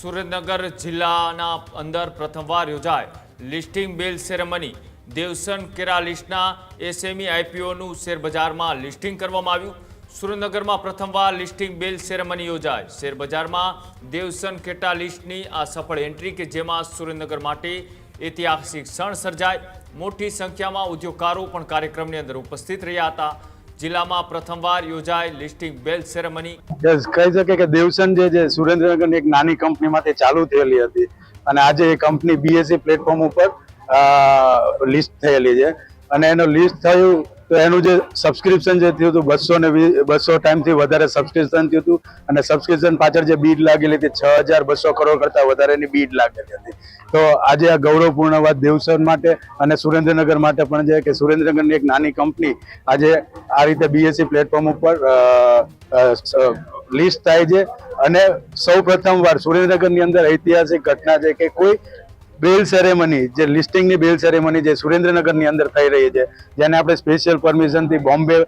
સુરેન્દ્રનગર જિલ્લાના અંદર પ્રથમવાર યોજાય લિસ્ટિંગ બેલ સેરેમની। દેવસન કેરાલિસ્ટના એસએમઈ આઈપીઓનું શેરબજારમાં લિસ્ટિંગ કરવામાં આવ્યું। સુરેન્દ્રનગરમાં પ્રથમવાર લિસ્ટિંગ બેલ સેરેમની યોજાય। શેરબજારમાં દેવસન કેટાલિસ્ટની આ સફળ એન્ટ્રી કે જેમાં સુરેન્દ્રનગર માટે ऐतिहासिक क्षण सर्जाय। मोटी संख्या में उद्योगकारो पण कार्यक्रमनी अंदर उपस्थित रह्या हता। जिल्लामां प्रथमवार योजाय लिस्टिंग बेल सेरेमनी। कही सके कि देवसन जे सुरेन्द्रनगर एक नानी कंपनी मांथी चालू थयेली हती अने आजे ए कंपनी बीएसई प्लेटफॉर्म पर लिस्ट थयेली छे अने एनो लिस्ट थयुं तो एनु जे सब्सक्रिप्शन जे थयुं 200 टाइम थी वधारे सब्सक्रिप्शन थयुं हतुं अने सब्सक्रिप्शन पाछळ जे बीड लागेली हती 6200 करोड़ करता वधारेनी बीड लागेली हती। तो आज आ गौरवपूर्ण बात देवसन माटे अने सुरेन्द्रनगर माटे पण जे के सुरेन्द्रनगरनी एक नानी कंपनी आज आ रीते बीएसई प्लेटफॉर्म पर लिस्ट थाय छे अने सौ प्रथमवार सुरेन्द्रनगरनी अंदर ऐतिहासिक घटना छे के कोई बेल सेरेमनी जे लिस्टिंग नी बेल सेरेमनी जे सुरेन्द्रनगर अंदर थई रही है जेने आपणे स्पेशियल परमिशन थी बॉम्बे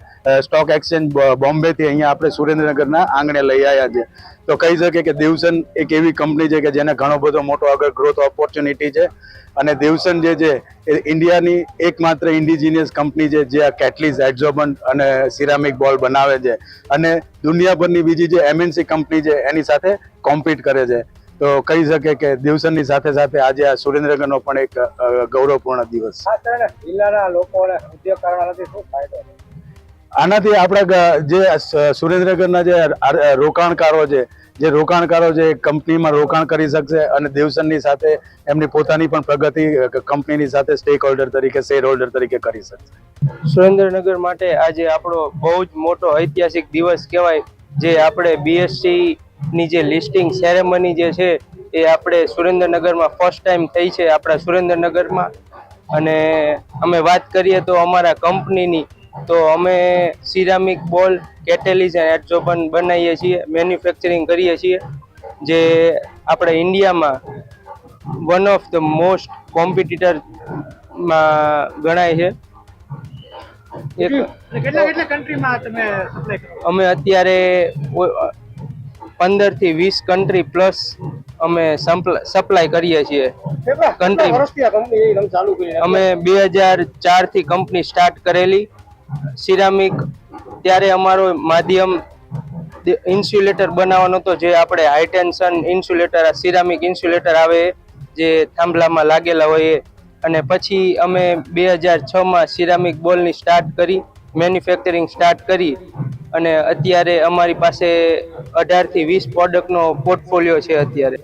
स्टॉक एक्सचेंज बॉम्बे थी अहींया आपणे सुरेन्द्रनगर आंगणे लई आव्या छे। तो कही सके कि देवसन एक एवी कंपनी है कि जेने घणो बधो मोटो आगळ ग्रोथ ऑपर्च्युनिटी है अने देवसन जे इंडियानी एकमात्र इंडिजिनियस कंपनी है जे केटलीज एड्जॉर्बेंट अने सिरामिक बॉल बनावे छे अने दुनियाभरनी बीजी जे एमएनसी कंपनी है एनी साथे कॉम्पीट करे छे। तो कही सके कि देवसन साथे साथे आज आ सुरेन्द्रनगरनो पण एक गौरवपूर्ण दिवस। आनाथी आपणा जे सुरेन्द्रनगरना जे रोकाणकारो छे जे रोकाणकारो जे कंपनीमां रोकाण करी शकशे अने देवसननी साथे एमनी पोतानी पण प्रगति कंपनीनी साथे स्टेक होल्डर तरीके शेर होल्डर तरीके करी शकशे। सुरेन्द्रनगर माटे आज आपणो बहु ज मोटो ऐतिहासिक दिवस कहेवाय जे आपणे बीएससी ની જે લિસ્ટિંગ સેરેમની જે છે એ આપણે સુરેન્દ્રનગરમાં ફર્સ્ટ ટાઈમ થઈ છે આપણા સુરેન્દ્રનગરમાં। અને અમે વાત કરીએ તો અમારા કંપનીની તો અમે સિરામિક બોલ કેટલીઝ એન્ડ એડઝોર્બન્ટ બનાવીએ છીએ, મેન્યુફેક્ચરિંગ કરીએ છીએ જે આપણે ઇન્ડિયામાં વન ઓફ ધ મોસ્ટ કોમ્પિટિટરમાં ગણાય છે। અમે અત્યારે 15 થી 20 कंट्री प्लस अमे सप्लाय करीए छीए। अमे 2004 थी कंपनी स्टार्ट करेली। सिरामिक त्यारे अमारो माध्यम इन्सुलेटर बनावવાનો હતો જે આપણે high tension insulator ceramic insulator આવે જે થાંભલામાં लागेला હોય અને પછી અમે 2006 માં સિરામિક બોલની સ્ટાર્ટ કરી મેન્યુફેક્ચરિંગ સ્ટાર્ટ કરી અને અત્યારે અમારી પાસે 18 થી 20 પ્રોડક્ટનો પોર્ટફોલિયો છે અત્યારે।